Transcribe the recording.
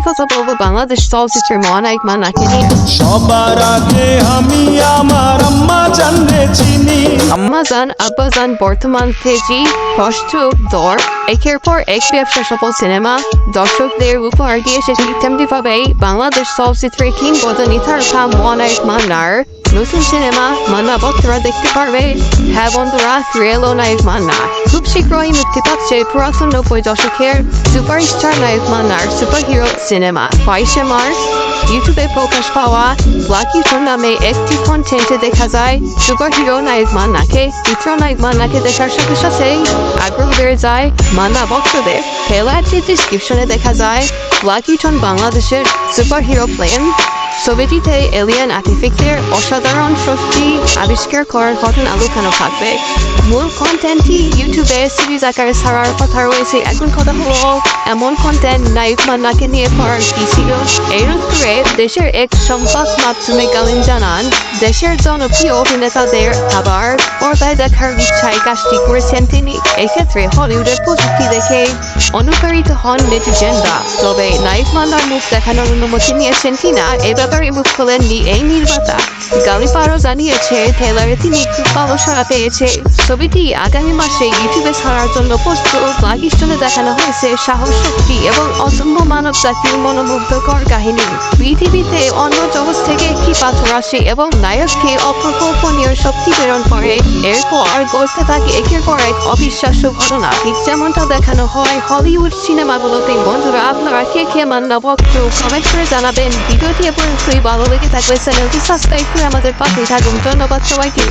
কথা বলবো বাংলাদেশ চলচ্চিত্রের মহানায়ক মান্নাকে নিয়ে। সবার আগে আমি আমার আম্মা জানলে চিনি। আম্মা জান আব্বা জান বর্তমান তেজি ষষ্ঠ দর একের পর এক ব্যবসা সফল সিনেমা দর্শকদের উপহার দিয়েছে। ঠিক তেমনিভাবেই বাংলাদেশ চলচ্চিত্রের কিংবদন্তি তারকা মহানায়ক মান্নার নতুন সিনেমা মান্না ভক্তরা দেখতে পারবে। হ্যাঁ বন্ধুরা, রিয়েল নায়ক মান্না খুব শীঘ্রই মুক্তি পাচ্ছে পুরাতন 90 দশকের সুপারস্টার নায়ক মান্নার সুপারহিরো সিনেমা 22শে মার্চ ইউটিউবে প্রকাশ পাওয়া লাকি ফোন নামে একটি কন্টেন্টে দেখা যায় সুপারহিরো নায়ক মান্নাকে। চিত্রনায়ক মান্নাকে দেখার সাথে সাথেই আগ্রহ বেড়ে যায় মান্না ভক্তদের। ট্রেলারটি ডিসক্রিপশনে দেখা যায় লাকি টন বাংলাদেশের সুপারহিরো প্লেন। ছবিটিতে এলিয়েন আর্টিফিক্টের অসাধারণ শক্তি আবিষ্কার করার ঘটনা লুকানো থাকবে। মূল কন্টেন্টটি ইউটিউবে সিরিজ আকারে ছাড়ার কথা রয়েছে। এখন কথা হলো এমন কন্টেন্ট নায়ক মান্নাকে নিয়ে করার কি ছিল। এই রূপে দেশের এক সংবাদ মাধ্যমে গালিন জানান দেশের জনপ্রিয় অভিনেতাদের আবার পর্দায় দেখার ইচ্ছায় কাজটি করেছেন তিনি। এক্ষেত্রে হলিউডের প্রযুক্তি দেখে অনুপ্রাণিত হন নেটিজেনরা। তবে নায়ক মান্নার মুখ দেখানোর অনুমতি নিয়েছেন কিনা এ ব্যাপারে মুখ খোলেননি এই নির্মাতা। গালিপারও জানিয়েছে ট্রেলারে তিনি খুব ভালো সাড়া পেয়েছে। ছবিটি আগামী মাসে ইউটিউবে ছাড়ার জন্য প্রস্তুত। লাকি স্টোনে দেখানো হয়েছে সাহস, শক্তি এবং অসম্ভব মানব জাতির মনোমুগ্ধকর কাহিনী। পৃথিবীতে অন্য জগৎ থেকে একটি পাথর আসে এবং নায়ককে অপ্রকল্পনীয় শক্তি প্রেরণ করে। এরপর ঘটতে থাকে একের পর এক অবিশ্বাস্য ঘটনা, ঠিক যেমনটা দেখানো হয় হলিউড সিনেমাগুলোতে। বন্ধুরা, আপনারা কে কে মান্না ভক্ত কমেন্ট করে জানাবেন। ভিডিওটি এ পর্যন্তই। ভালো লেগে থাকলে চ্যানেলটি সাবস্ক্রাইব করে আমাদের পাশে থাকুন। ধন্যবাদ সবাইকে।